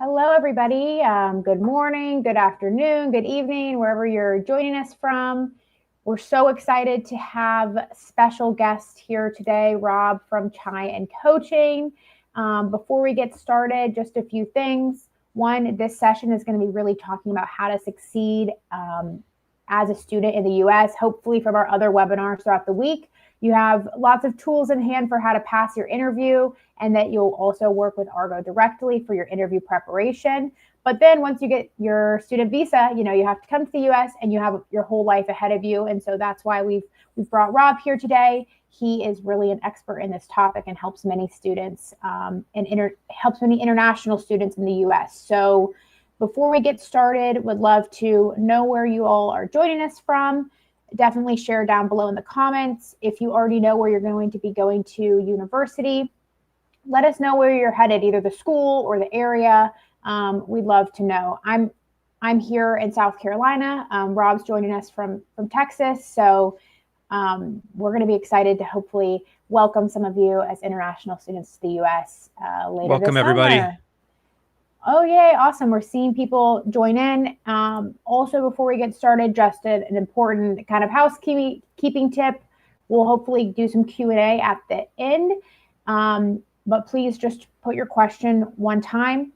Hello, everybody. Good morning, good afternoon, good evening, wherever you're joining us from. We're so excited to have special guest here today, Rob from Chai and Coaching. Before we get started, just a few things. One, this session is going to be really talking about how to succeed as a student in the US. Hopefully, from our other webinars throughout the week, you have lots of tools in hand for how to pass your interview, and that you'll also work with Argo directly for your interview preparation. But then once you get your student visa, you have to come to the US and you have your whole life ahead of you. And so that's why we've brought Rob here today. He is really an expert in this topic and helps many students helps many international students in the US. So before we get started, would love to know where you all are joining us from. Definitely share down below in the comments. If you already know where you're going to be going to university, let us know where you're headed, either the school or the area. We'd love to know. I'm here in South Carolina. Rob's joining us from Texas. So we're going to be excited to hopefully welcome some of you as international students to the U.S. Later Welcome, this summer. everybody. Oh, yay. Awesome. We're seeing people join in. Also, before we get started, just an important kind of housekeeping tip. We'll hopefully do some Q&A at the end. But please just put your question one time.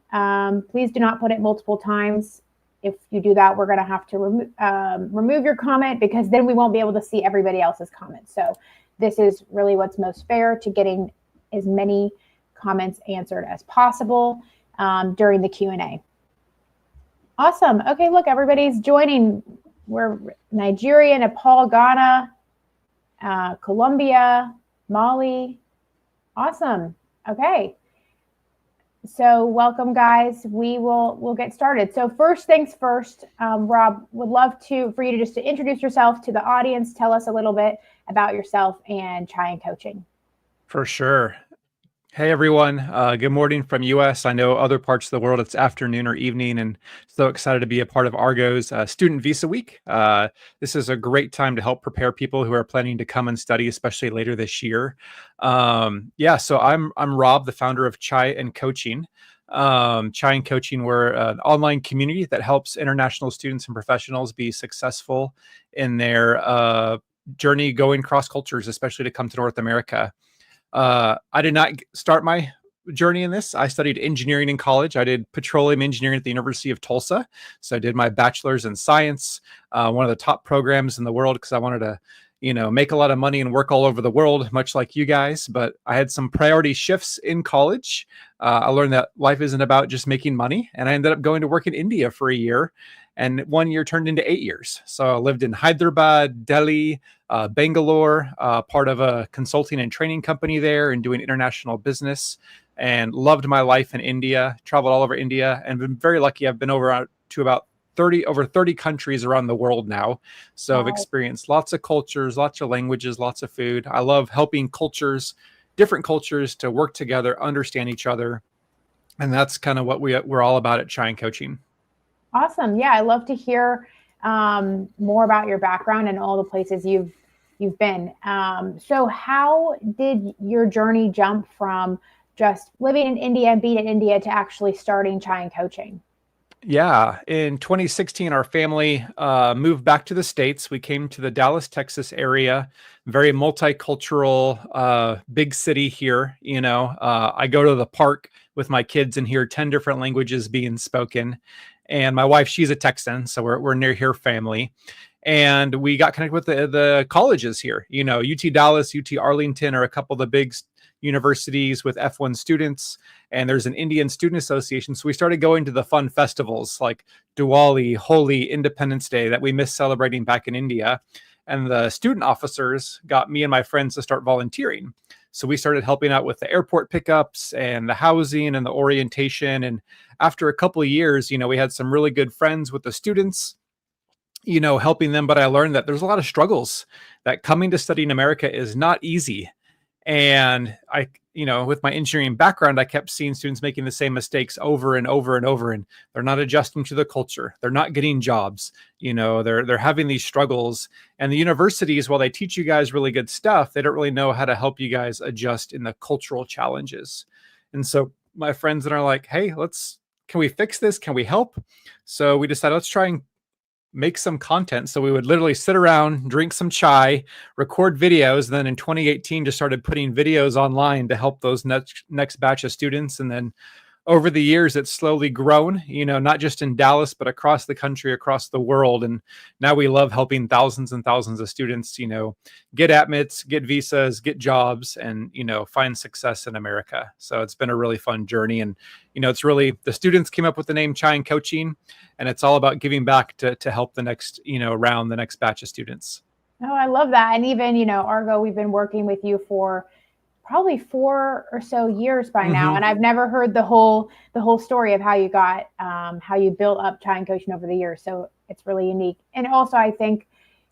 Please do not put it multiple times. If you do that, we're going to have to remove your comment, because then we won't be able to see everybody else's comments. So this is really what's most fair to getting as many comments answered as possible during the Q&A. Awesome. Okay, look, everybody's joining. We're Nigeria, Nepal, Ghana, Colombia, Mali. Awesome. Okay. So welcome, guys. We'll get started. So first things first, Rob, would love for you to just introduce yourself to the audience. Tell us a little bit about yourself and Chai and Coaching. For sure. Hey, everyone. Good morning from US. I know other parts of the world, it's afternoon or evening, and so excited to be a part of Argo's Student Visa Week. This is a great time to help prepare people who are planning to come and study, especially later this year. So I'm Rob, the founder of Chai and Coaching. Chai and Coaching, we're an online community that helps international students and professionals be successful in their journey going cross cultures, especially to come to North America. I did not start my journey in this. I studied engineering in college. I did petroleum engineering at the University of Tulsa. So I did my bachelor's in science, one of the top programs in the world, because I wanted to, make a lot of money and work all over the world, much like you guys. But I had some priority shifts in college. I learned that life isn't about just making money. And I ended up going to work in India for a year. And 1 year turned into 8 years. So I lived in Hyderabad, Delhi, Bangalore, part of a consulting and training company there, and doing international business, and loved my life in India, traveled all over India, and been very lucky. I've been over to about over 30 countries around the world now. So Wow. I've experienced lots of cultures, lots of languages, lots of food. I love helping different cultures to work together, understand each other. And that's kind of what we're all about at Chai and Coaching. Awesome. Yeah, I love to hear more about your background and all the places you've been. So how did your journey jump from just living in India and being in India to actually starting Chai and Coaching? Yeah, in 2016, our family moved back to the States. We came to the Dallas, Texas area, very multicultural, big city here. I go to the park with my kids and hear 10 different languages being spoken. And my wife, she's a Texan, so we're near her family. And we got connected with the colleges here. UT Dallas, UT Arlington are a couple of the big universities with F1 students, and there's an Indian Student Association. So we started going to the fun festivals like Diwali, Holi, Independence Day that we missed celebrating back in India. And the student officers got me and my friends to start volunteering. So we started helping out with the airport pickups and the housing and the orientation. And after a couple of years, we had some really good friends with the students, helping them. But I learned that there's a lot of struggles, that coming to study in America is not easy. And I, with my engineering background, I kept seeing students making the same mistakes over and over and over, and they're not adjusting to the culture. They're not getting jobs. They're having these struggles. And the universities, while they teach you guys really good stuff, they don't really know how to help you guys adjust in the cultural challenges. And so my friends and I are like, hey, let's can we fix this? Can we help? So we decided, let's try and make some content. So we would literally sit around, drink some chai, record videos. And then in 2018, just started putting videos online to help those next batch of students. And then over the years, it's slowly grown, not just in Dallas, but across the country, across the world. And now we love helping thousands and thousands of students, get admits, get visas, get jobs, and, find success in America. So it's been a really fun journey. And, it's really, the students came up with the name Chai and Coaching, and it's all about giving back to help the next, round, the next batch of students. Oh, I love that. And even, Argo, we've been working with you for probably 4 or so years by now, and I've never heard the whole story of how you got how you built up Chai and Coaching over the years. So it's really unique. And also, I think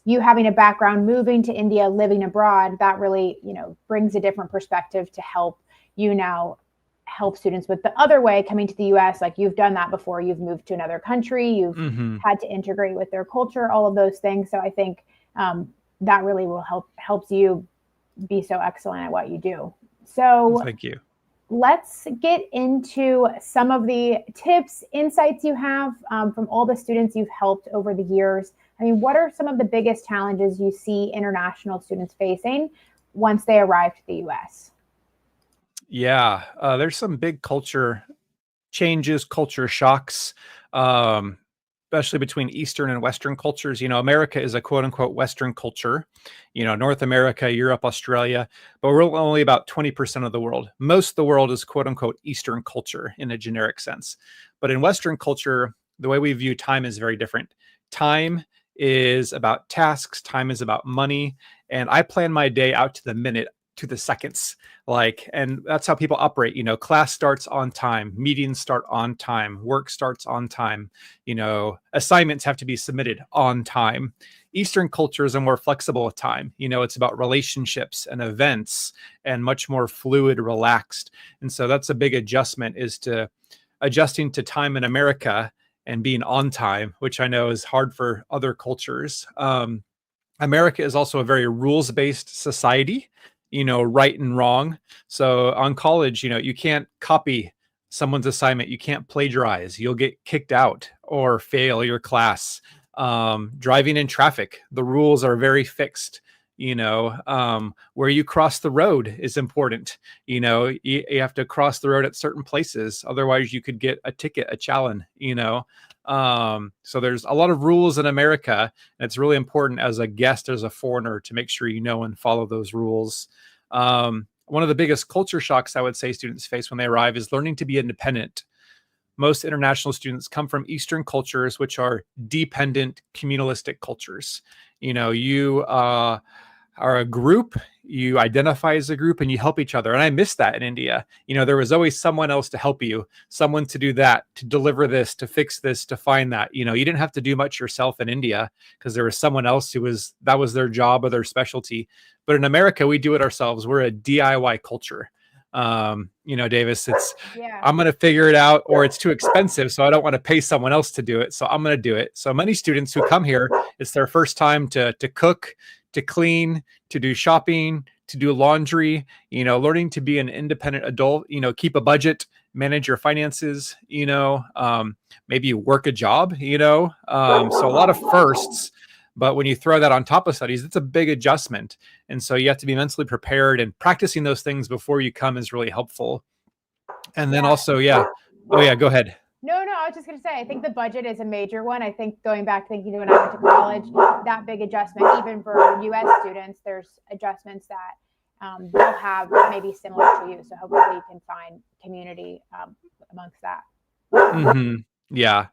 you having a background, moving to India, living abroad, that really brings a different perspective to help you now help students with the other way coming to the US. Like, you've done that before. You've moved to another country. You've had to integrate with their culture, all of those things. So I think that really will helps you be so excellent at what you do. So thank you. Let's get into some of the tips, insights you have from all the students you've helped over the years. I mean, what are some of the biggest challenges you see international students facing once they arrive to the US? Yeah, there's some big culture changes, culture shocks, especially between Eastern and Western cultures. America is a quote unquote Western culture, North America, Europe, Australia, but we're only about 20% of the world. Most of the world is quote unquote Eastern culture in a generic sense. But in Western culture, the way we view time is very different. Time is about tasks, time is about money. And I plan my day out to the minute, to the seconds, and that's how people operate. Class starts on time, meetings start on time, work starts on time, assignments have to be submitted on time. Eastern cultures are more flexible with time. It's about relationships and events and much more fluid, relaxed. And so that's a big adjustment, is to adjusting to time in America and being on time, which I know is hard for other cultures. America is also a very rules-based society, right and wrong. So on college, you can't copy someone's assignment. You can't plagiarize. You'll get kicked out or fail your class. Driving in traffic, the rules are very fixed. Where you cross the road is important. You have to cross the road at certain places. Otherwise you could get a ticket, a challan, so there's a lot of rules in America, and it's really important as a guest, as a foreigner, to make sure and follow those rules. One of the biggest culture shocks I would say students face when they arrive is learning to be independent. Most international students come from Eastern cultures, which are dependent, communalistic cultures. You are a group, you identify as a group, and you help each other. And I miss that in India. There was always someone else to help you, someone to do that, to deliver this, to fix this, to find that. You didn't have to do much yourself in India because there was someone else that was their job or their specialty. But in America, we do it ourselves. We're a DIY culture. Davis, I'm going to figure it out, or it's too expensive, so I don't want to pay someone else to do it. So I'm going to do it. So many students who come here, it's their first time to cook, to clean, to do shopping, to do laundry, learning to be an independent adult, keep a budget, manage your finances, maybe work a job, so a lot of firsts. But when you throw that on top of studies, it's a big adjustment. And so you have to be mentally prepared, and practicing those things before you come is really helpful. And then also, oh yeah, go ahead. No, I was just going to say, I think the budget is a major one. I think going back, thinking when I went to college, that big adjustment, even for US students, there's adjustments that they'll have maybe similar to you. So hopefully you can find community amongst that. Yeah.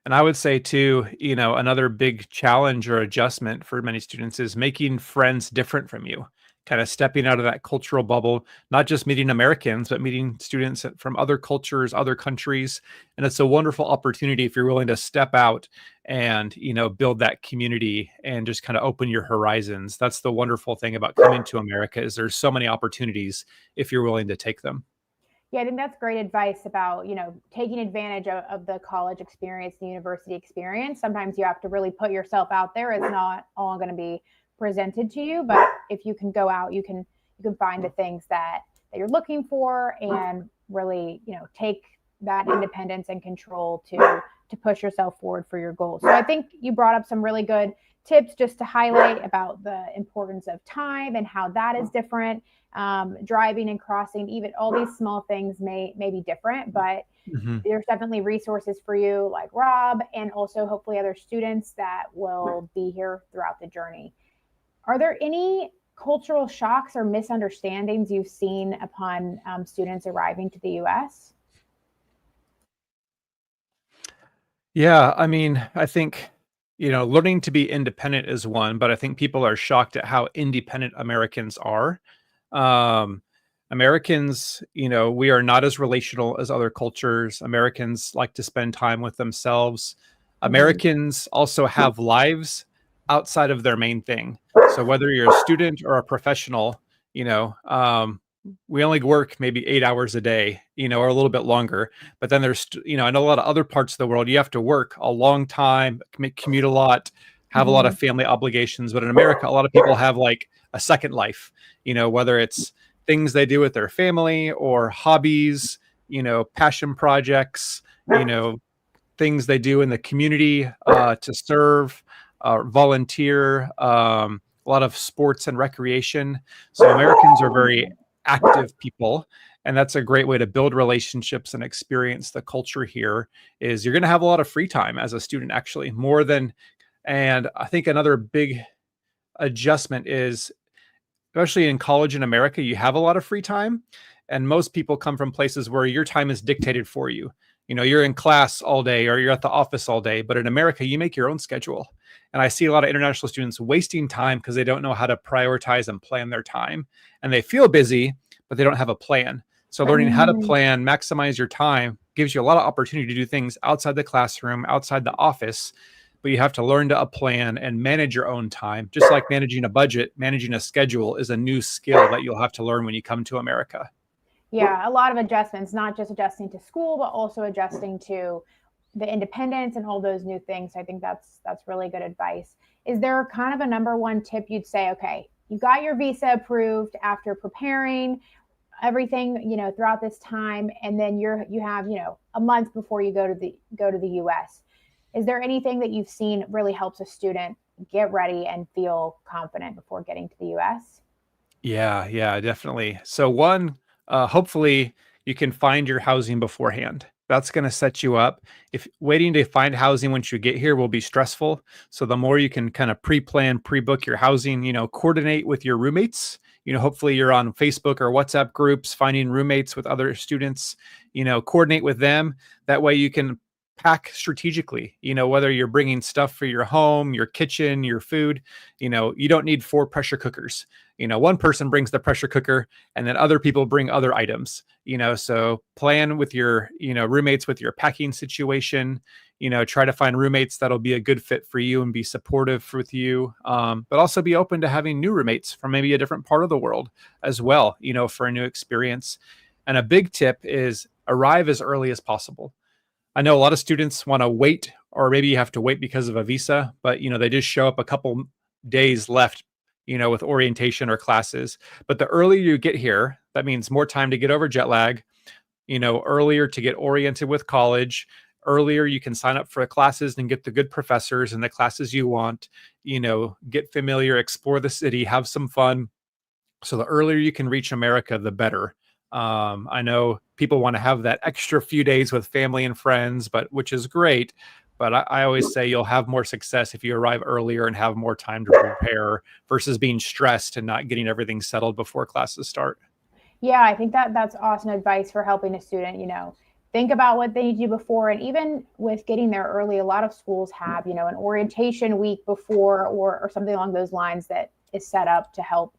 And I would say too, another big challenge or adjustment for many students is making friends different from you, kind of stepping out of that cultural bubble, not just meeting Americans, but meeting students from other cultures, other countries. And it's a wonderful opportunity if you're willing to step out and, build that community and just kind of open your horizons. That's the wonderful thing about coming to America, is there's so many opportunities if you're willing to take them. Yeah, I think that's great advice about, taking advantage of the college experience, the university experience. Sometimes you have to really put yourself out there. It's not all going to be presented to you, but if you can go out, you can find the things that you're looking for, and really, take that independence and control to push yourself forward for your goals. So I think you brought up some really good tips just to highlight about the importance of time and how that is different. Driving and crossing, even all these small things may be different, but there's definitely resources for you like Rob, and also hopefully other students that will be here throughout the journey. Are there any cultural shocks or misunderstandings you've seen upon students arriving to the US? Yeah, I mean, I think, learning to be independent is one, but I think people are shocked at how independent Americans are. Um, Americans, we are not as relational as other cultures. Americans like to spend time with themselves. Mm-hmm. Americans also have lives outside of their main thing. So whether you're a student or a professional, you know, um, we only work maybe 8 hours a day, or a little bit longer. But then there's, I know a lot of other parts of the world, you have to work a long time, commute a lot, have a lot Mm-hmm. of family obligations. But in America, a lot of people have like a second life, whether it's things they do with their family or hobbies, passion projects, things they do in the community to serve, volunteer, a lot of sports and recreation. So Americans are very active people, and that's a great way to build relationships and experience the culture here. Is you're going to have a lot of free time as a student, actually, more than. And I think another big adjustment is, especially in college in America, you have a lot of free time. And most people come from places where your time is dictated for you. You're in class all day or you're at the office all day. But in America, you make your own schedule. And I see a lot of international students wasting time because they don't know how to prioritize and plan their time. And they feel busy, but they don't have a plan. So learning how to Mm-hmm. plan, maximize your time gives you a lot of opportunity to do things outside the classroom, outside the office, but you have to learn to plan and manage your own time. Just like managing a budget, managing a schedule is a new skill that you'll have to learn when you come to America. Yeah, a lot of adjustments, not just adjusting to school, but also adjusting to the independence and all those new things. So I think that's really good advice. Is there kind of a number one tip you'd say, okay, you got your visa approved after preparing everything, throughout this time, and then you have, a month before you go to the US. Is there anything that you've seen really helps a student get ready and feel confident before getting to the US? Yeah, yeah, definitely. So one, hopefully you can find your housing beforehand. That's going to set you up. If waiting to find housing once you get here will be stressful, so the more you can kind of pre-plan, pre-book your housing, coordinate with your roommates. Hopefully you're on Facebook or WhatsApp groups, finding roommates with other students. Coordinate with them. That way you can pack strategically. Whether you're bringing stuff for your home, your kitchen, your food. You don't need 4 pressure cookers. One person brings the pressure cooker and then other people bring other items. So plan with your, roommates with your packing situation. Try to find roommates that'll be a good fit for you and be supportive with you, but also be open to having new roommates from maybe a different part of the world as well, for a new experience. And a big tip is arrive as early as possible. I know a lot of students want to wait, or maybe you have to wait because of a visa, but they just show up a couple days left, with orientation or classes. But the earlier you get here, that means more time to get over jet lag, earlier to get oriented with college, earlier you can sign up for classes and get the good professors and the classes you want, get familiar, explore the city, have some fun. So the earlier you can reach America, the better. I know people want to have that extra few days with family and friends, but which is great. But I always say you'll have more success if you arrive earlier and have more time to prepare versus being stressed and not getting everything settled before classes start. Yeah, I think that's awesome advice for helping a student, think about what they need to do before. And even with getting there early, a lot of schools have, an orientation week before or something along those lines that is set up to help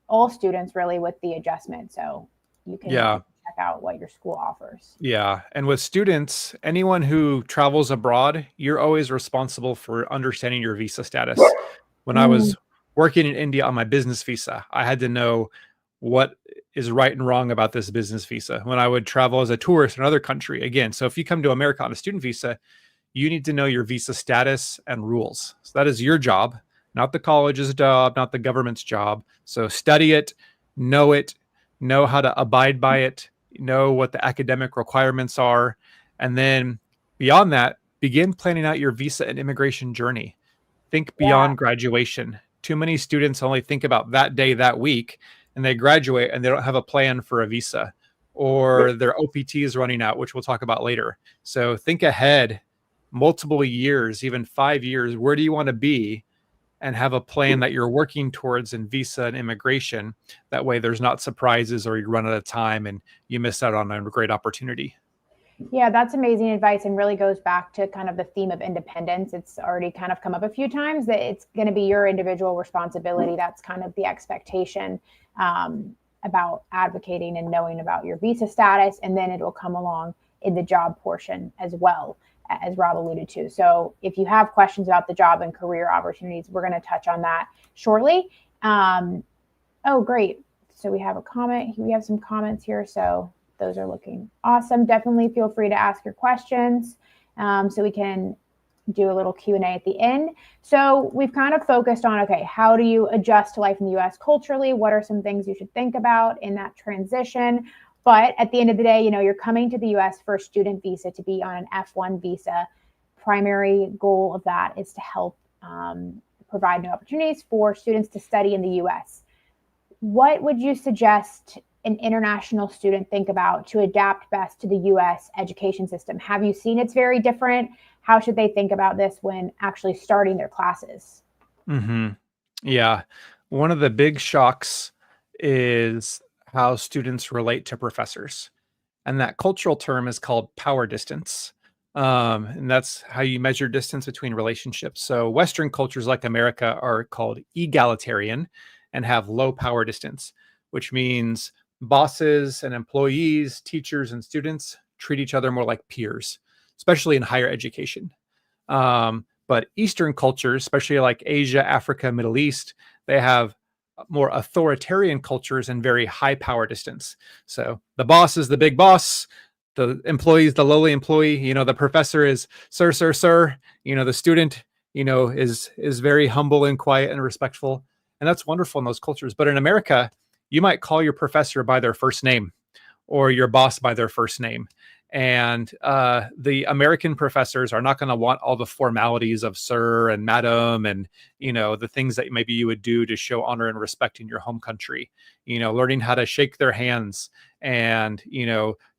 all students really with the adjustment. So you can Yeah. check out what your school offers. Yeah. And with students, anyone who travels abroad, you're always responsible for understanding your visa status. When I Mm, was working in India on my business visa, I had to know what is right and wrong about this business visa. When I would travel as a tourist in another country, again, so if you come to America on a student visa, you need to know your visa status and rules. So that is your job, not the college's job, not the government's job. So study it, know how to abide by it, know what the academic requirements are, and then beyond that, begin planning out your visa and immigration journey. Think Yeah. beyond graduation. Too many students only think about that day, that week, and they graduate and they don't have a plan for a visa, or their OPT is running out, which we'll talk about later. So think ahead multiple years, even 5 years. Where do you want to be? And have a plan that you're working towards in visa and immigration. That way, there's not surprises or you run out of time and you miss out on a great opportunity. Yeah, that's amazing advice and really goes back to kind of the theme of independence. It's already kind of come up a few times that it's going to be your individual responsibility. That's kind of the expectation about advocating and knowing about your visa status. And then it'll come along in the job portion as well, as Rob alluded to. So if you have questions about the job and career opportunities, we're going to touch on that shortly. Oh, great. So we have a comment. We have some comments here. So those are looking awesome. Definitely feel free to ask your questions so we can do a little Q&A at the end. So we've kind of focused on, okay, how do you adjust to life in the US culturally? What are some things you should think about in that transition? But at the end of the day, you're coming to the US for a student visa to be on an F1 visa. Primary goal of that is to help provide new opportunities for students to study in the US. What would you suggest an international student think about to adapt best to the US education system? Have you seen it's very different? How should they think about this when actually starting their classes? Mm-hmm. Yeah. One of the big shocks is how students relate to professors. And that cultural term is called power distance. And that's how you measure distance between relationships. So Western cultures like America are called egalitarian and have low power distance, which means bosses and employees, teachers and students treat each other more like peers, especially in higher education. But Eastern cultures, especially like Asia, Africa, Middle East, they have more authoritarian cultures and very high power distance. So the boss is the big boss, the employee is the lowly employee. The professor is sir, sir, sir. The student, is very humble and quiet and respectful, and that's wonderful in those cultures. But in America, you might call your professor by their first name or your boss by their first name. And the American professors are not going to want all the formalities of sir and madam and, the things that maybe you would do to show honor and respect in your home country, learning how to shake their hands and,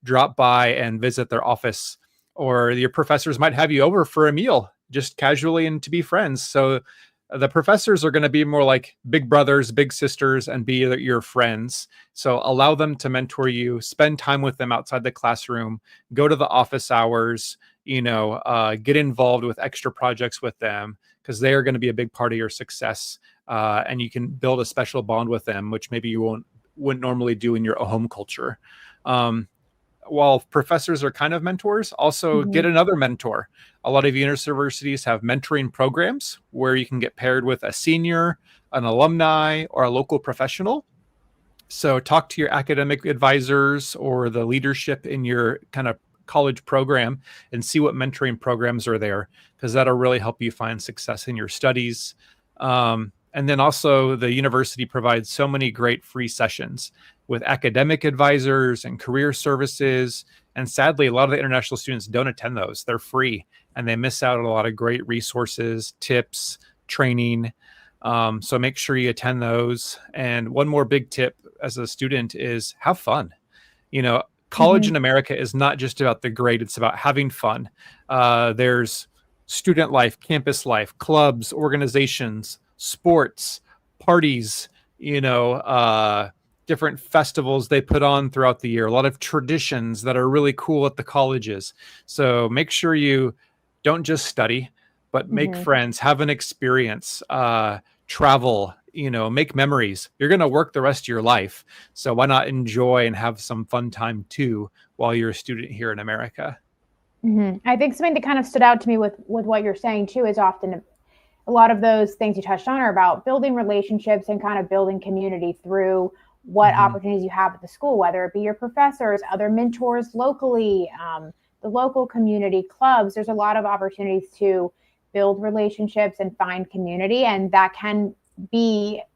drop by and visit their office. Or your professors might have you over for a meal just casually and to be friends. So the professors are going to be more like big brothers, big sisters, and be your friends. So allow them to mentor you, spend time with them outside the classroom, go to the office hours, get involved with extra projects with them because they are going to be a big part of your success. And you can build a special bond with them, which maybe you wouldn't normally do in your home culture. While professors are kind of mentors, also get another mentor. A lot of universities have mentoring programs where you can get paired with a senior, an alumni, or a local professional. So talk to your academic advisors or the leadership in your kind of college program and see what mentoring programs are there, because that'll really help you find success in your studies. And then also the university provides so many great free sessions with academic advisors and career services. And sadly, a lot of the international students don't attend those. They're free and they miss out on a lot of great resources, tips, training. So make sure you attend those. And one more big tip as a student is have fun. College in America is not just about the grade, it's about having fun. There's student life, campus life, clubs, organizations, sports, parties, different festivals they put on throughout the year, a lot of traditions that are really cool at the colleges. So make sure you don't just study, but make friends, have an experience, travel, make memories. You're going to work the rest of your life. So why not enjoy and have some fun time too while you're a student here in America? I think something that kind of stood out to me with what you're saying too is often a lot of those things you touched on are about building relationships and kind of building community through what opportunities you have at the school, whether it be your professors, other mentors locally, the local community clubs. There's a lot of opportunities to build relationships and find community, and that can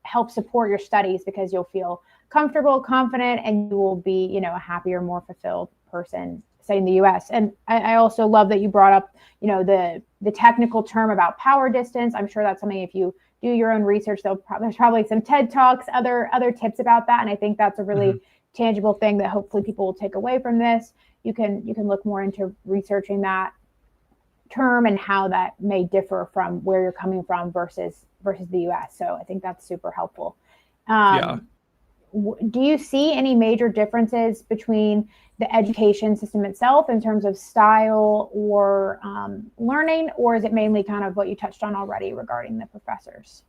help support your studies because you'll feel comfortable, confident, and you will be, you know, a happier, more fulfilled person studying the US. And I also love that you brought up, you know, the technical term about power distance. I'm sure that's something, if you do your own research, there's probably some TED Talks, other tips about that. And I think that's a really tangible thing that hopefully people will take away from this. You can look more into researching that term and how that may differ from where you're coming from versus the US. So I think that's super helpful. Yeah. Do you see any major differences between the education system itself in terms of style or learning, or is it mainly kind of what you touched on already regarding the professors?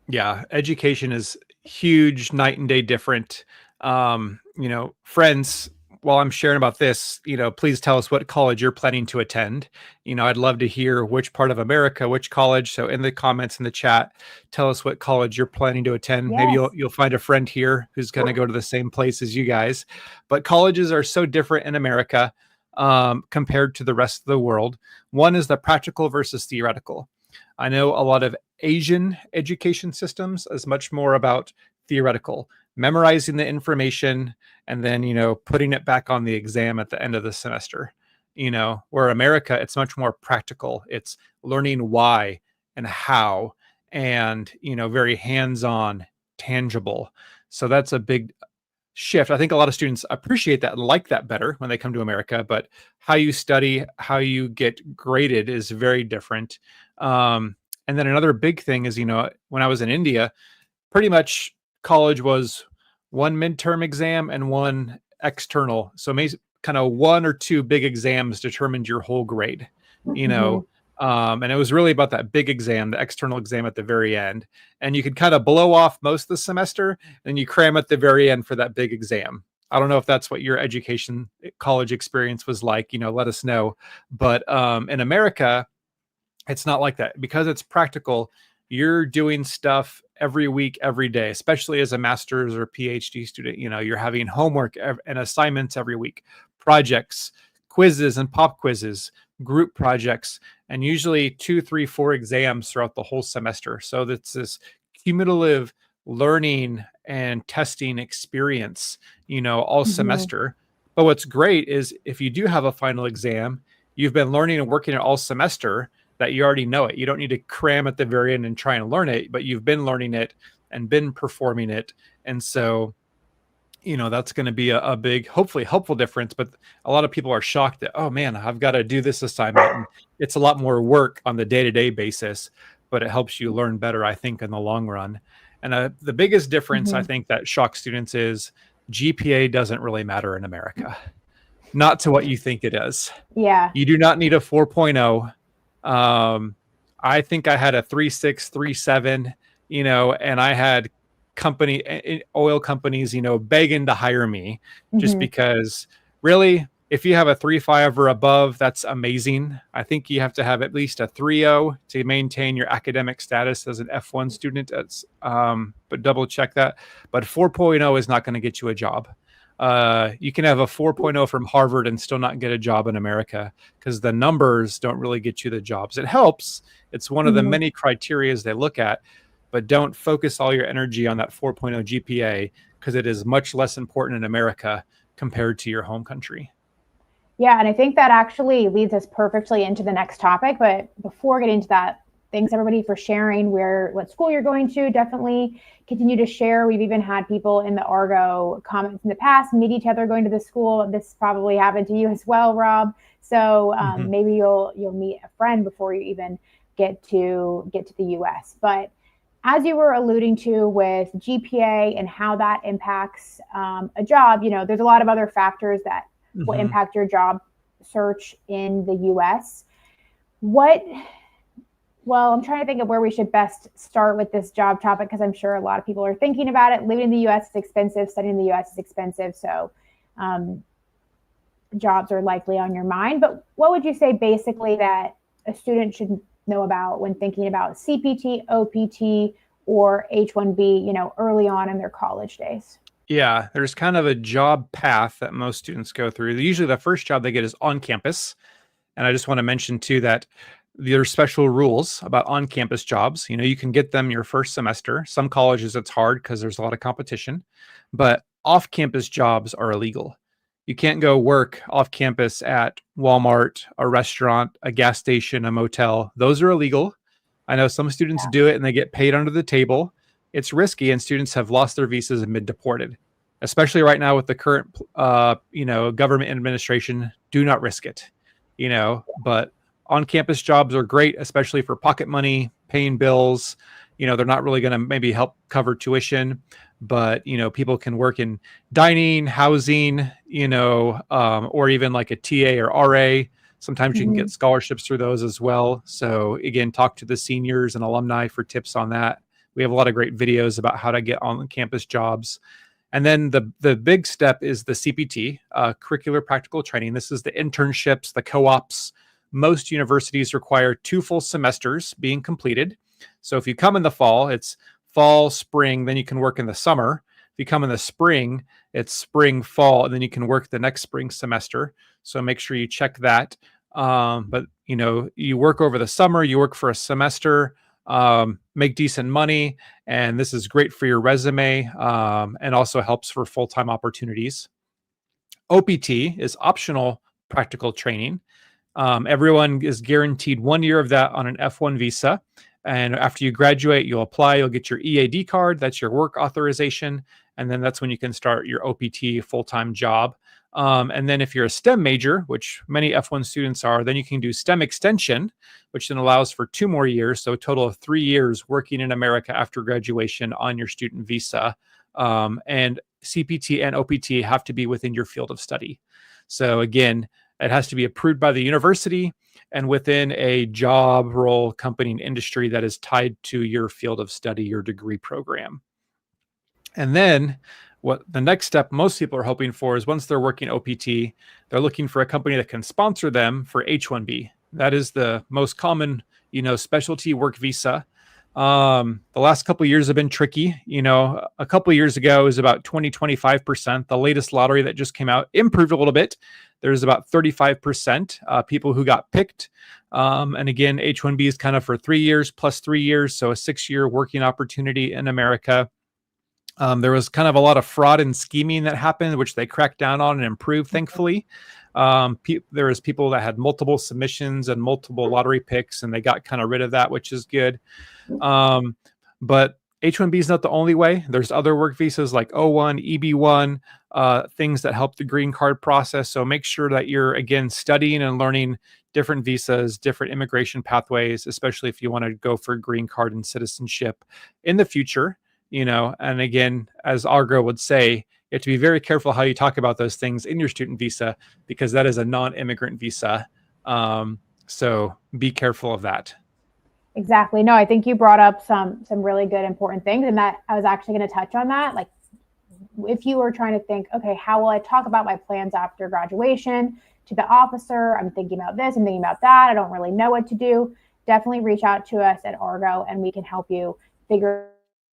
Yeah, education is huge, night and day different. Friends, while I'm sharing about this, please tell us what college you're planning to attend. I'd love to hear which part of America, which college. So in the comments in the chat, tell us what college you're planning to attend. Maybe Yes. you'll find a friend here who's going to go to the same place as you guys. But colleges are so different in America compared to the rest of the world. One is the practical versus theoretical. I know a lot of Asian education systems is much more about theoretical, memorizing the information and then, putting it back on the exam at the end of the semester. Where America, it's much more practical. It's learning why and how and, very hands-on, tangible. So that's a big shift. I think a lot of students appreciate that and like that better when they come to America, but how you study, how you get graded is very different. And then another big thing is, when I was in India, pretty much college was one midterm exam and one external. So maybe kind of one or two big exams determined your whole grade, you know. And it was really about that big exam, the external exam at the very end. And you could kind of blow off most of the semester and you cram at the very end for that big exam. I don't know if that's what your education college experience was like, let us know. But in America, it's not like that because it's practical. You're doing stuff every week, every day, especially as a master's or PhD student. You're having homework and assignments every week, projects, quizzes and pop quizzes, group projects, and usually 2, 3, 4 exams throughout the whole semester. So that's this cumulative learning and testing experience, all semester. But what's great is if you do have a final exam, you've been learning and working it all semester, that you already know it. You don't need to cram at the very end and try and learn it, but you've been learning it and been performing it. And so, that's going to be a big, hopefully helpful difference. But a lot of people are shocked that, oh man, I've got to do this assignment. And it's a lot more work on the day-to-day basis, but it helps you learn better, I think, in the long run. And the biggest difference, I think, that shocks students is GPA doesn't really matter in America. Not to what you think it is. Yeah. You do not need a 4.0. I think I had a 3.6, 3.7, and I had oil companies, begging to hire me just because really, if you have a 3.5 or above, that's amazing. I think you have to have at least a 3.0 to maintain your academic status as an F1 student. But double check that. But 4.0 is not going to get you a job. You can have a 4.0 from Harvard and still not get a job in America because the numbers don't really get you the jobs. It helps. It's one of the many criterias they look at, but don't focus all your energy on that 4.0 GPA because it is much less important in America compared to your home country. Yeah, and I think that actually leads us perfectly into the next topic. But before getting to that, thanks everybody for sharing what school you're going to. Definitely continue to share. We've even had people in the Argo comments in the past meet each other going to the school. This probably happened to you as well, Rob. So maybe you'll meet a friend before you even get to the US. But as you were alluding to with GPA and how that impacts a job, there's a lot of other factors that will impact your job search in the US. Well, I'm trying to think of where we should best start with this job topic because I'm sure a lot of people are thinking about it. Living in the US is expensive. Studying in the US is expensive. So jobs are likely on your mind. But what would you say basically that a student should know about when thinking about CPT, OPT, or H-1B, early on in their college days? Yeah, there's kind of a job path that most students go through. Usually the first job they get is on campus. And I just want to mention too that there's special rules about on-campus jobs. You can get them your first semester. Some colleges it's hard because there's a lot of competition, but off-campus jobs are illegal. You can't go work off campus at Walmart, a restaurant, a gas station, a motel. Those are illegal. I know some students do it and they get paid under the table. It's risky, and students have lost their visas and been deported. Especially right now with the current, government administration. Do not risk it. But on-campus jobs are great, especially for pocket money, paying bills. They're not really going to maybe help cover tuition, but people can work in dining, housing, or even like a TA or RA. Sometimes you can get scholarships through those as well. So again, talk to the seniors and alumni for tips on that. We have a lot of great videos about how to get on campus jobs. And then the big step is the CPT, curricular practical training. This is the internships, the co-ops. Most universities require 2 full semesters being completed. So if you come in the fall, it's fall, spring, then you can work in the summer. If you come in the spring, it's spring, fall, and then you can work the next spring semester. So make sure you check that. But you work over the summer, you work for a semester, make decent money, and this is great for your resume, and also helps for full-time opportunities. OPT is optional practical training. Everyone is guaranteed 1 year of that on an F1 visa. And after you graduate, you'll apply, you'll get your EAD card. That's your work authorization. And then that's when you can start your OPT full-time job. And then if you're a STEM major, which many F1 students are, then you can do STEM extension, which then allows for 2 more years. So a total of 3 years working in America after graduation on your student visa. And CPT and OPT have to be within your field of study. So again, it has to be approved by the university and within a job role, company, and industry that is tied to your field of study, your degree program. And then what the next step most people are hoping for is once they're working OPT, they're looking for a company that can sponsor them for H-1B. That is the most common, specialty work visa. The last couple of years have been tricky. A couple of years ago it was about 25%. The latest lottery that just came out improved a little bit. There's about 35% people who got picked. And again, H-1B is kind of for 3 years plus 3 years. So a 6-year working opportunity in America. There was kind of a lot of fraud and scheming that happened, which they cracked down on and improved, thankfully. There was people that had multiple submissions and multiple lottery picks, and they got kind of rid of that, which is good. But H-1B is not the only way. There's other work visas like O-1, EB-1, things that help the green card process. So make sure that you're, again, studying and learning different visas, different immigration pathways, especially if you want to go for green card and citizenship in the future. And again, as Argo would say, you have to be very careful how you talk about those things in your student visa, because that is a non-immigrant visa. So be careful of that. Exactly. No, I think you brought up some really good, important things, and that I was actually going to touch on that. Like, if you were trying to think, okay, how will I talk about my plans after graduation to the officer? I'm thinking about this, I'm thinking about that. I don't really know what to do. Definitely reach out to us at Argo, and we can help you figure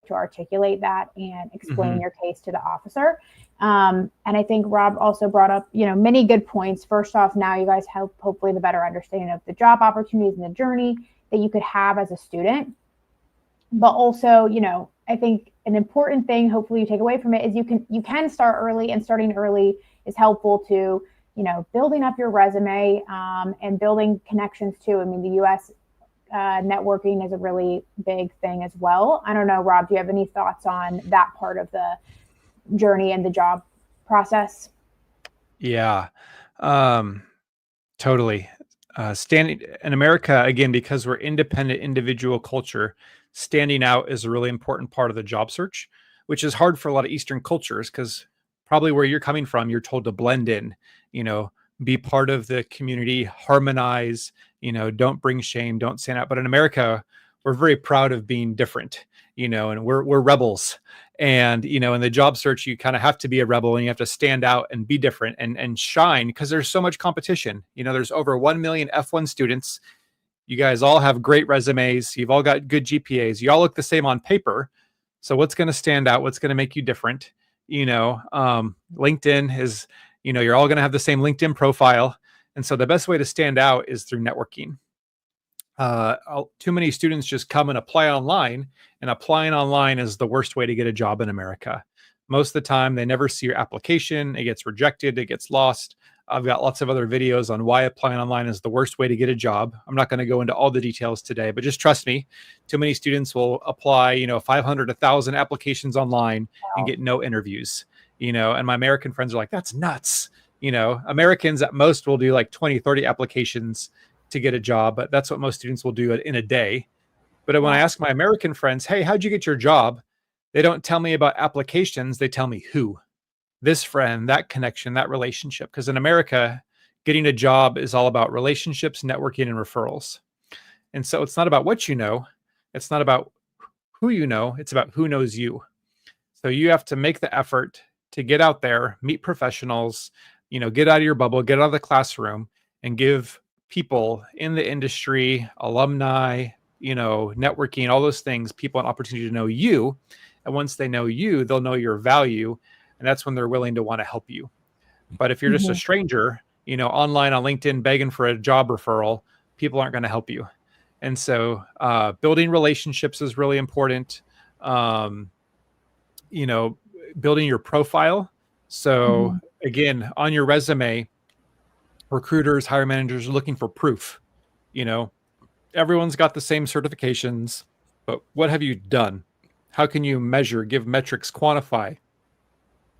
to articulate that and explain your case to the officer. And I think Rob also brought up, many good points. First off, now you guys have hopefully the better understanding of the job opportunities and the journey that you could have as a student. But also, I think an important thing, hopefully you take away from it, is you can start early, and starting early is helpful to, building up your resume and building connections too. I mean, the U.S. Networking is a really big thing as well. I don't know, Rob, do you have any thoughts on that part of the journey and the job process? Yeah, totally. Standing in America, again, because we're independent individual culture, standing out is a really important part of the job search, which is hard for a lot of Eastern cultures, because probably where you're coming from, you're told to blend in, be part of the community, harmonize, don't bring shame, don't stand out. But in America, we're very proud of being different, and we're rebels. And, in the job search, you kind of have to be a rebel, and you have to stand out and be different and shine, because there's so much competition. There's over 1 million F1 students. You guys all have great resumes. You've all got good GPAs. You all look the same on paper. So what's going to stand out? What's going to make you different? LinkedIn is, you're all going to have the same LinkedIn profile. And so the best way to stand out is through networking. Too many students just come and apply online, and applying online is the worst way to get a job in America. Most of the time, they never see your application. It gets rejected. It gets lost. I've got lots of other videos on why applying online is the worst way to get a job. I'm not going to go into all the details today, but just trust me, too many students will apply, 500, 1,000 applications online and Wow. get no interviews, and my American friends are like, that's nuts. Americans at most will do like 20, 30 applications to get a job, but that's what most students will do in a day. But when I Wow. ask my American friends, hey, how'd you get your job? They don't tell me about applications. They tell me who, this friend, that connection, that relationship. Because in America, getting a job is all about relationships, networking, and referrals. And so it's not about what you know. It's not about who you know. It's about who knows you. So you have to make the effort to get out there, meet professionals, get out of your bubble, get out of the classroom, and give people in the industry, alumni, networking, all those things, people an opportunity to know you. And once they know you, they'll know your value. And that's when they're willing to want to help you. But if you're just a Mhm. stranger, online on LinkedIn begging for a job referral, people aren't going to help you. And so building relationships is really important. Um, you know, building your profile. So Mhm. again, on your resume, recruiters, hiring managers are looking for proof. You know, everyone's got the same certifications, but what have you done? How can you measure, give metrics, quantify?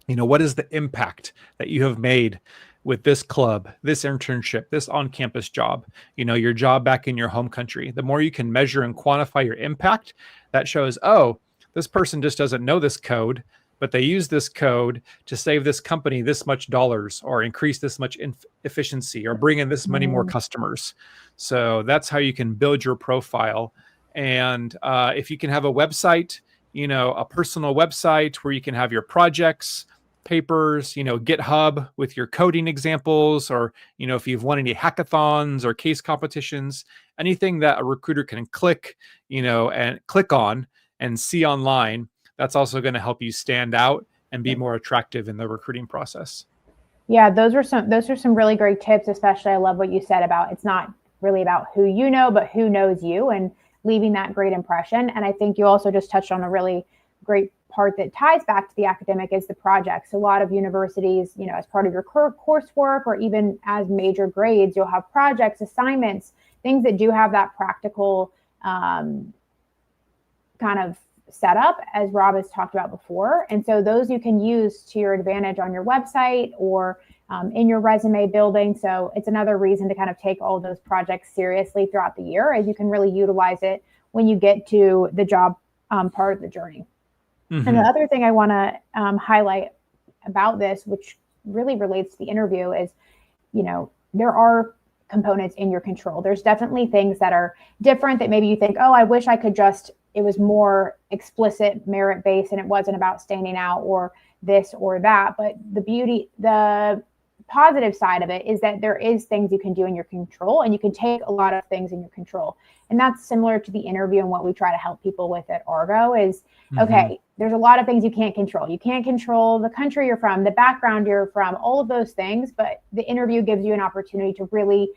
What is the impact that you have made with this club, this internship, this on-campus job, your job back in your home country? The more you can measure and quantify your impact, that shows, oh, this person just doesn't know this code, but they use this code to save this company this much dollars or increase this much efficiency or bring in this many more Mhm. customers. So that's how you can build your profile. And if you can have a website, a personal website where you can have your projects, papers, GitHub with your coding examples, or, if you've won any hackathons or case competitions, anything that a recruiter can click, and click on and see online, that's also going to help you stand out and be more attractive in the recruiting process. Yeah, those are some really great tips, especially I love what you said about it's not really about who you know, but who knows you and leaving that great impression. And I think you also just touched on a really great part that ties back to the academic is the projects. A lot of universities, as part of your coursework or even as major grades, you'll have projects, assignments, things that do have that practical kind of setup, as Rob has talked about before. And so those you can use to your advantage on your website or in your resume building. So it's another reason to kind of take all of those projects seriously throughout the year, as you can really utilize it when you get to the job part of the journey. And the Mm-hmm. other thing I want to highlight about this, which really relates to the interview, is there are components in your control. There's definitely things that are different that maybe you think, oh, I wish I could just, it was more explicit merit based and it wasn't about standing out or this or that. But the positive side of it is that there is things you can do in your control and you can take a lot of things in your control. And that's similar to the interview and what we try to help people with at Argo is, Mm-hmm. okay, there's a lot of things you can't control. You can't control the country you're from, the background you're from, all of those things. But the interview gives you an opportunity to really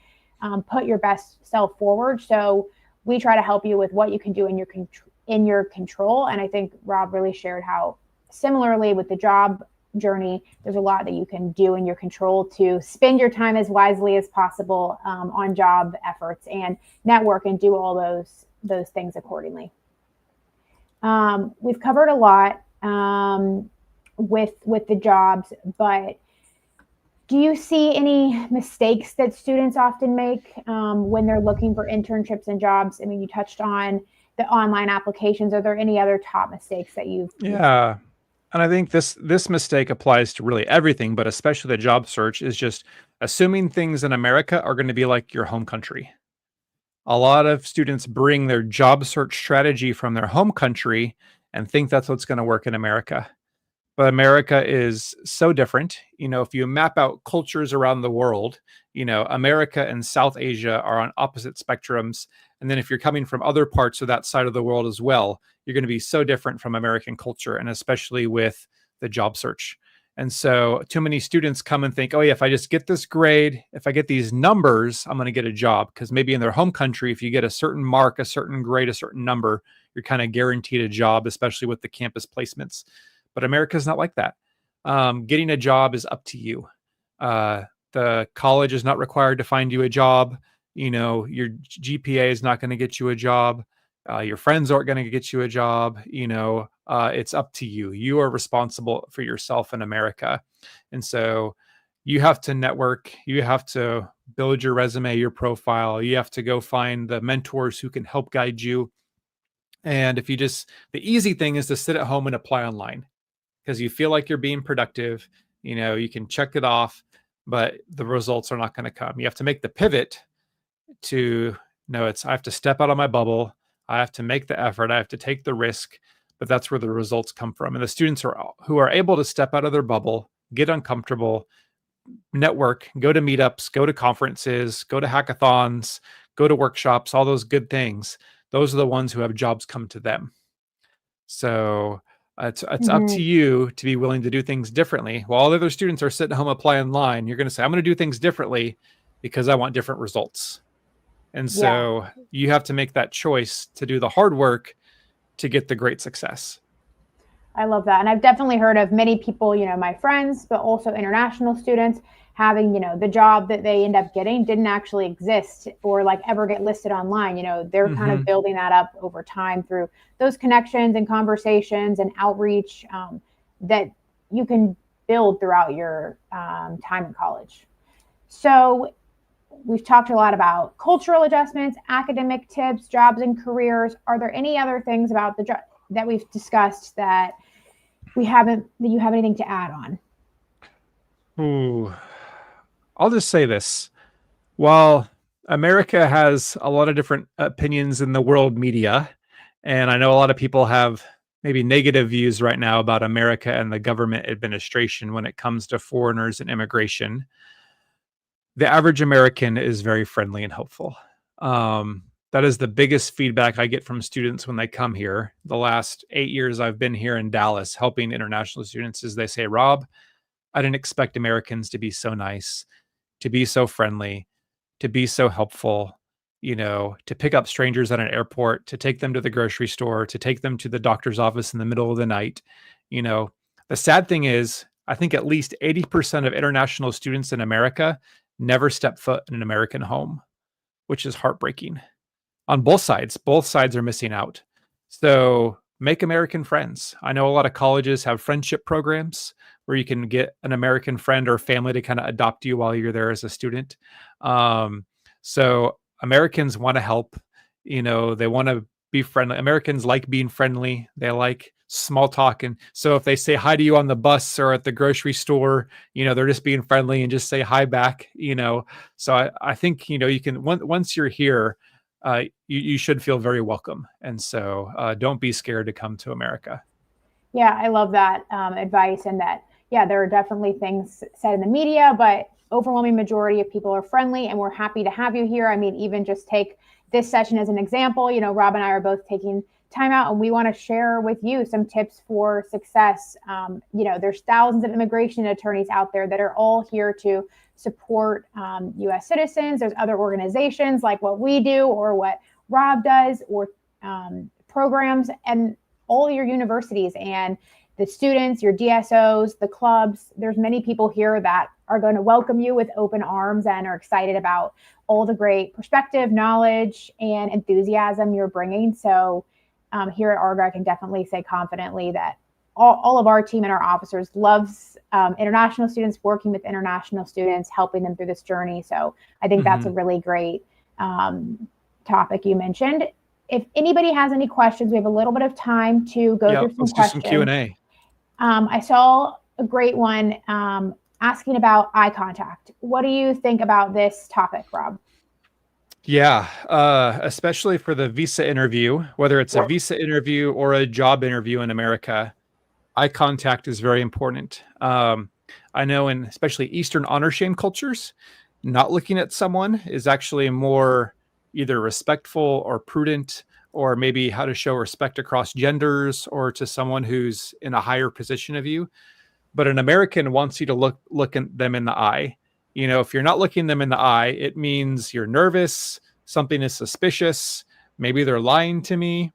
put your best self forward. So we try to help you with what you can do in your control. And I think Rob really shared how similarly with the job journey, there's a lot that you can do in your control to spend your time as wisely as possible on job efforts and network and do all those things accordingly. We've covered a lot with the jobs, but do you see any mistakes that students often make when they're looking for internships and jobs? I mean, you touched on the online applications. Are there any other top mistakes that you've seen? Yeah. And I think this mistake applies to really everything, but especially the job search is just assuming things in America are going to be like your home country. A lot of students bring their job search strategy from their home country and think that's what's going to work in America. But America is so different. If you map out cultures around the world, America and South Asia are on opposite spectrums. And then if you're coming from other parts of that side of the world as well, you're going to be so different from American culture, and especially with the job search. And so too many students come and think, oh, yeah, if I just get this grade, if I get these numbers, I'm going to get a job. Because maybe in their home country, if you get a certain mark, a certain grade, a certain number, you're kind of guaranteed a job, especially with the campus placements. But America's not like that. Getting a job is up to you. The college is not required to find you a job. Your GPA is not going to get you a job. Your friends aren't going to get you a job. It's up to you. You are responsible for yourself in America. And so you have to network. You have to build your resume, your profile. You have to go find the mentors who can help guide you. And the easy thing is to sit at home and apply online because you feel like you're being productive. You can check it off, but the results are not going to come. You have to make the pivot to I have to step out of my bubble. I have to make the effort. I have to take the risk, but that's where the results come from. And the students who are able to step out of their bubble, get uncomfortable, network, go to meetups, go to conferences, go to hackathons, go to workshops, all those good things. Those are the ones who have jobs come to them. So it's up to you to be willing to do things differently. While all the other students are sitting at home applying online, you're going to say, I'm going to do things differently because I want different results. And so you have to make that choice to do the hard work to get the great success. I love that. And I've definitely heard of many people, my friends, but also international students having, the job that they end up getting didn't actually exist or like ever get listed online. They're kind of building that up over time through those connections and conversations and outreach that you can build throughout your time in college. So we've talked a lot about cultural adjustments, academic tips, jobs and careers. Are there any other things about the job that we've discussed that you have anything to add on? Ooh, I'll just say this. While America has a lot of different opinions in the world media, and I know a lot of people have maybe negative views right now about America and the government administration when it comes to foreigners and immigration, the average American is very friendly and helpful. That is the biggest feedback I get from students when they come here. The last 8 years I've been here in Dallas helping international students is they say, Rob, I didn't expect Americans to be so nice, to be so friendly, to be so helpful, to pick up strangers at an airport, to take them to the grocery store, to take them to the doctor's office in the middle of the night. The sad thing is, I think at least 80% of international students in America never step foot in an American home, which is heartbreaking. On both sides are missing out. So make American friends. I know a lot of colleges have friendship programs where you can get an American friend or family to kind of adopt you while you're there as a student. So Americans want to help, they want to be friendly. Americans like being friendly. They like small talk. And so if they say hi to you on the bus or at the grocery store, they're just being friendly and just say hi back, So I think, you can, once you're here, you should feel very welcome. And so don't be scared to come to America. Yeah, I love that advice. And that, there are definitely things said in the media, but overwhelming majority of people are friendly and we're happy to have you here. I mean, even just take this session as an example. Rob and I are both taking time out and we want to share with you some tips for success. There's thousands of immigration attorneys out there that are all here to support U.S. citizens. There's other organizations like what we do or what Rob does or programs and all your universities and the students, your DSOs, the clubs. There's many people here that are going to welcome you with open arms and are excited about all the great perspective, knowledge, and enthusiasm you're bringing. So here at ARGA, I can definitely say confidently that all of our team and our officers loves international students, working with international students, helping them through this journey. So I think that's a really great topic you mentioned. If anybody has any questions, we have a little bit of time to go through some questions. Let's do some Q&A. I saw a great one asking about eye contact. What do you think about this topic, Rob? Yeah, especially for the visa interview, whether it's a visa interview or a job interview in America, eye contact is very important. I know in especially Eastern honor shame cultures, not looking at someone is actually more either respectful or prudent, or maybe how to show respect across genders or to someone who's in a higher position of you. But an American wants you to look at them in the eye. If you're not looking them in the eye, it means you're nervous, something is suspicious, maybe they're lying to me.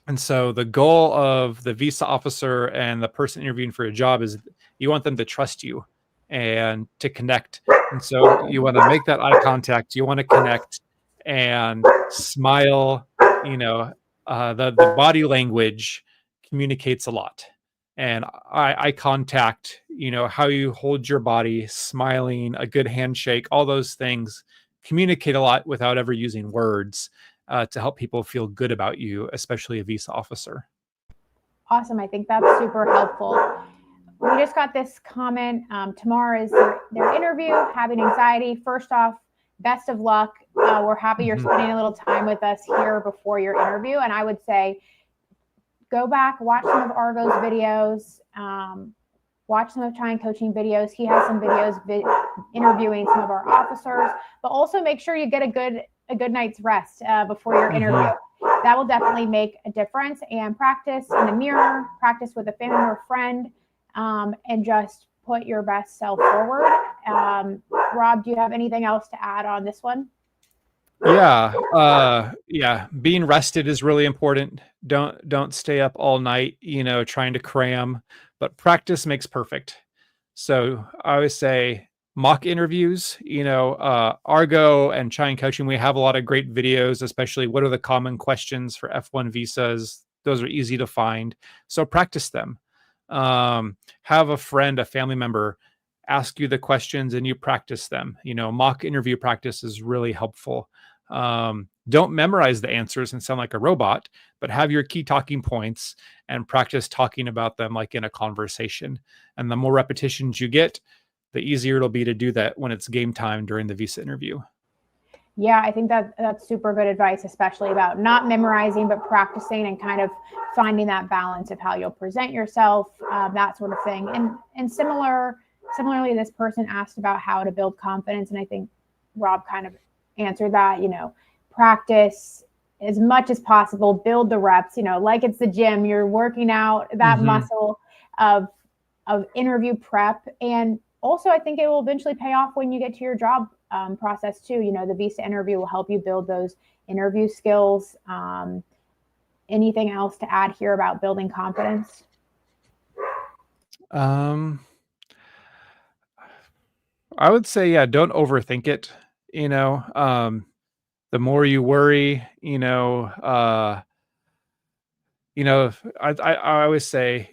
And so the goal of the visa officer and the person interviewing for a job is you want them to trust you and to connect. And so you want to make that eye contact, you want to connect and smile, you know, the body language communicates a lot. And eye contact, how you hold your body, smiling, a good handshake, all those things communicate a lot without ever using words to help people feel good about you, especially a visa officer. Awesome. I think that's super helpful. We just got this comment. Tomorrow is their interview, having anxiety. First off, best of luck. We're happy you're spending a little time with us here before your interview. And I would say go back, watch some of Argo's videos, watch some of Chai Coaching videos. He has some videos interviewing some of our officers, but also make sure you get a good night's rest before your interview. That will definitely make a difference. And practice in the mirror, practice with a family or friend, and just put your best self forward. Rob, do you have anything else to add on this one? Yeah. Being rested is really important. Don't stay up all night, trying to cram, but practice makes perfect. So I always say mock interviews, Argo and Chai Coaching, we have a lot of great videos, especially what are the common questions for F1 visas. Those are easy to find. So practice them. Have a friend, a family member ask you the questions and you practice them. Mock interview practice is really helpful. Don't memorize the answers and sound like a robot, but have your key talking points and practice talking about them like in a conversation. And the more repetitions you get, the easier it'll be to do that when it's game time during the visa interview. Yeah, I think that's super good advice, especially about not memorizing, but practicing and kind of finding that balance of how you'll present yourself, that sort of thing. And similarly, this person asked about how to build confidence, and I think Rob kind of answered that. Practice as much as possible, build the reps. Like it's the gym, you're working out that muscle of interview prep, and also I think it will eventually pay off when you get to your job process too. The visa interview will help you build those interview skills. Anything else to add here about building confidence? I would say, yeah, don't overthink it. The more you worry, I always say,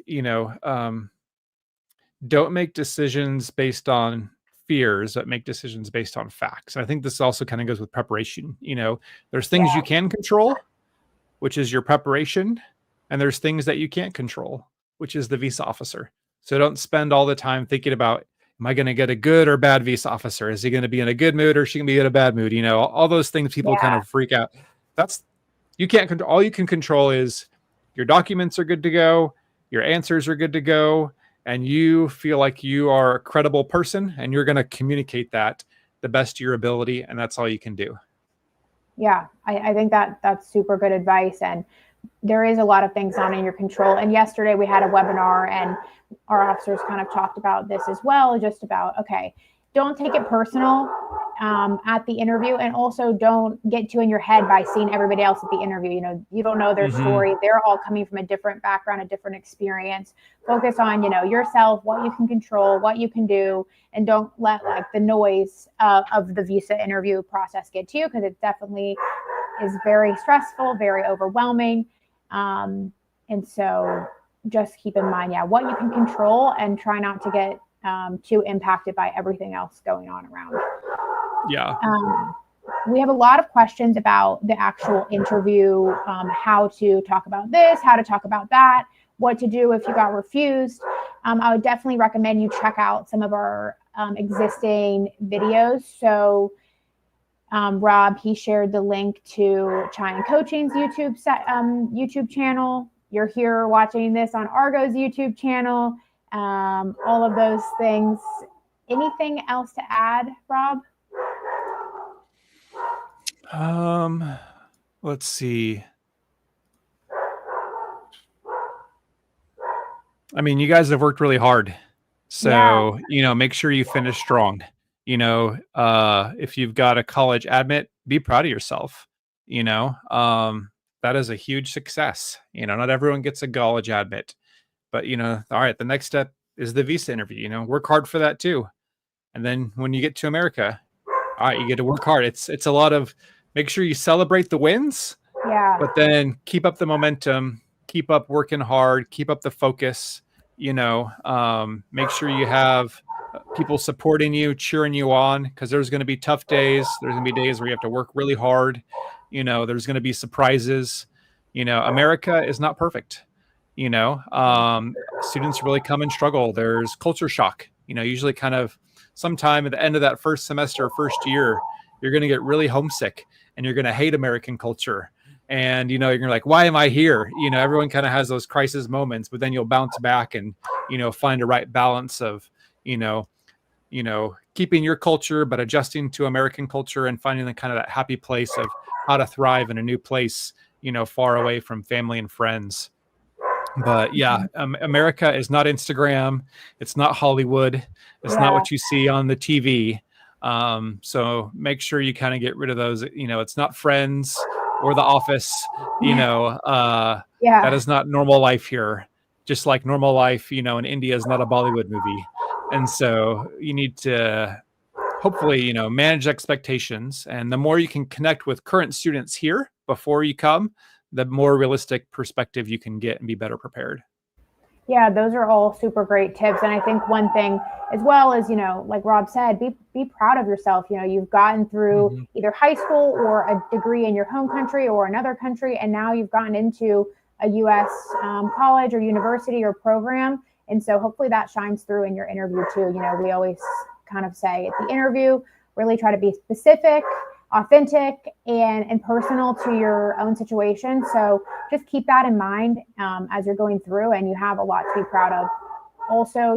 don't make decisions based on fears, but make decisions based on facts. And I think this also kind of goes with preparation. There's things you can control, which is your preparation, and there's things that you can't control, which is the visa officer. So don't spend all the time thinking about, am I going to get a good or bad visa officer? Is he going to be in a good mood or is she going to be in a bad mood? All those things people kind of freak out. You can't control. All you can control is your documents are good to go, your answers are good to go, and you feel like you are a credible person and you're going to communicate that the best of your ability. And that's all you can do. Yeah, I think that's super good advice. And there is a lot of things not in your control. And yesterday we had a webinar and our officers kind of talked about this as well, just about, okay, don't take it personal at the interview, and also don't get too in your head by seeing everybody else at the interview. You don't know their story. They're all coming from a different background, a different experience. Focus on, yourself, what you can control, what you can do, and don't let like the noise of the visa interview process get to you, because it definitely is very stressful, very overwhelming. And so just keep in mind, what you can control, and try not to get too impacted by everything else going on around. Yeah. We have a lot of questions about the actual interview, how to talk about this, how to talk about that, what to do if you got refused. I would definitely recommend you check out some of our existing videos. So Rob, he shared the link to Chai Coaching's YouTube channel. You're here watching this on Argo's YouTube channel. All of those things. Anything else to add, Rob? Let's see. I mean, you guys have worked really hard. So, make sure you finish strong. If you've got a college admit, be proud of yourself. that is a huge success. Not everyone gets a college admit, but all right, the next step is the visa interview. Work hard for that too. And then when you get to America, all right, you get to work hard. It's a lot of, make sure you celebrate the wins, Yeah. but then keep up the momentum, keep up working hard, keep up the focus. Make sure you have people supporting you, cheering you on, because there's going to be tough days. There's going to be days where you have to work really hard. There's going to be surprises. America is not perfect. Students really come and struggle. There's culture shock. Usually kind of sometime at the end of that first semester, first year, you're going to get really homesick and you're going to hate American culture. And, you're like, why am I here? Everyone kind of has those crisis moments, but then you'll bounce back and, find a right balance of, keeping your culture, but adjusting to American culture and finding the kind of that happy place of how to thrive in a new place, far away from family and friends. But yeah, America is not Instagram. It's not Hollywood. It's not what you see on the TV. So make sure you kind of get rid of those. It's not Friends or The Office. That is not normal life here. Just like normal life, in India is not a Bollywood movie. And so you need to hopefully, manage expectations. And the more you can connect with current students here before you come, the more realistic perspective you can get and be better prepared. Yeah, those are all super great tips. And I think one thing as well is, like Rob said, be proud of yourself. You've gotten through either high school or a degree in your home country or another country, and now you've gotten into a U.S. College or university or program. And so hopefully that shines through in your interview too. We always kind of say at the interview, really try to be specific, authentic, and personal to your own situation. So just keep that in mind as you're going through, and you have a lot to be proud of. Also,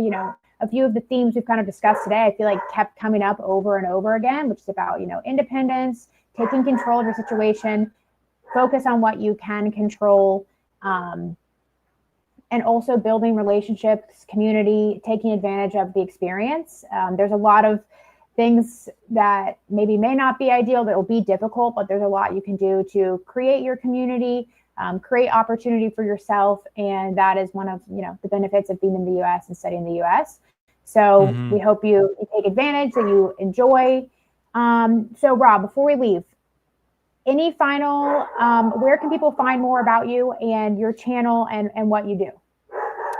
a few of the themes we've kind of discussed today, I feel like kept coming up over and over again, which is about, independence, taking control of your situation, focus on what you can control, and also building relationships, community, taking advantage of the experience. There's a lot of things that maybe may not be ideal, that will be difficult, but there's a lot you can do to create your community, create opportunity for yourself. And that is one of, the benefits of being in the US and studying in the US. So we hope you take advantage, that you enjoy. So Rob, before we leave, any final, where can people find more about you and your channel and what you do?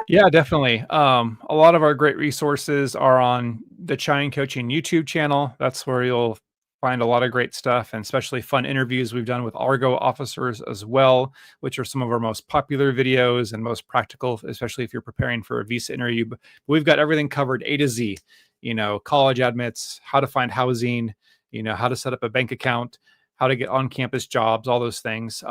Yeah, definitely. A lot of our great resources are on the Chai Coaching YouTube channel. That's where you'll find a lot of great stuff, and especially fun interviews we've done with Argo officers as well, which are some of our most popular videos and most practical, especially if you're preparing for a visa interview. But we've got everything covered A to Z, college admits, how to find housing, how to set up a bank account, how to get on-campus jobs, all those things.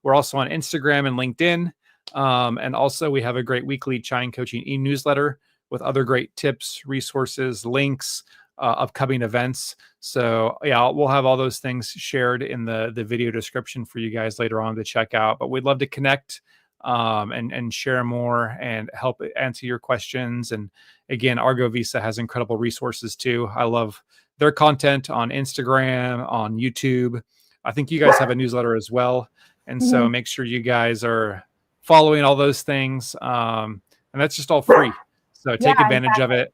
We're also on Instagram and LinkedIn. And also we have a great weekly Chai Coaching e-newsletter with other great tips, resources, links, upcoming events. So yeah, we'll have all those things shared in the video description for you guys later on to check out. But we'd love to connect and share more and help answer your questions. And again, Argo Visa has incredible resources too. I love their content on Instagram, on YouTube. I think you guys have a newsletter as well. And so make sure you guys are following all those things. And that's just all free. So take advantage of it.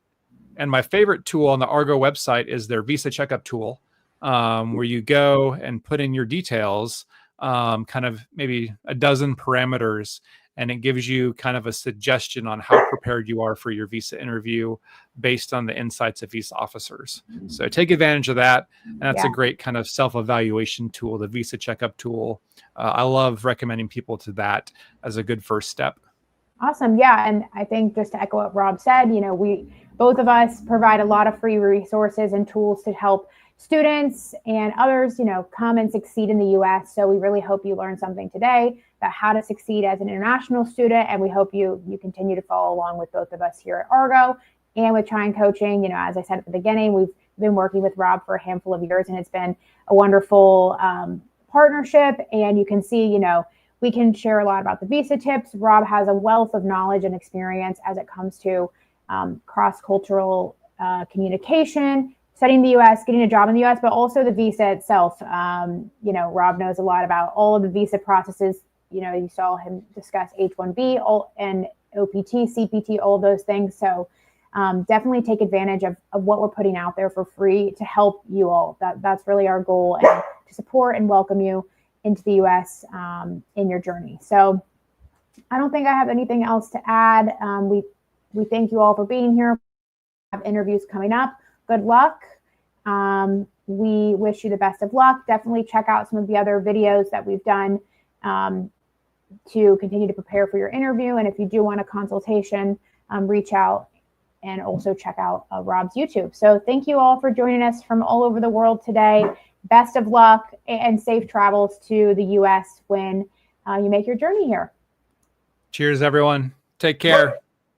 And my favorite tool on the Argo website is their visa checkup tool, where you go and put in your details, kind of maybe a dozen parameters, and it gives you kind of a suggestion on how prepared you are for your visa interview based on the insights of visa officers. So take advantage of that. And that's a great kind of self-evaluation tool, the visa checkup tool. I love recommending people to that as a good first step. Awesome. Yeah. And I think just to echo what Rob said, we both of us provide a lot of free resources and tools to help students and others, come and succeed in the US. So we really hope you learned something today about how to succeed as an international student. And we hope you continue to follow along with both of us here at Argo and with Chai Coaching. As I said at the beginning, we've been working with Rob for a handful of years, and it's been a wonderful partnership. And you can see, we can share a lot about the visa tips. Rob has a wealth of knowledge and experience as it comes to cross-cultural communication, studying the U.S., getting a job in the U.S., but also the visa itself. Rob knows a lot about all of the visa processes. You saw him discuss H-1B and OPT, CPT, all of those things. So definitely take advantage of what we're putting out there for free to help you all. That's really our goal, and to support and welcome you into the U.S. In your journey. So I don't think I have anything else to add. We thank you all for being here. We have interviews coming up. Good luck. We wish you the best of luck. Definitely check out some of the other videos that we've done to continue to prepare for your interview. And if you do want a consultation, reach out, and also check out Rob's YouTube. So thank you all for joining us from all over the world today. Best of luck and safe travels to the U.S. when you make your journey here. Cheers, everyone. Take care.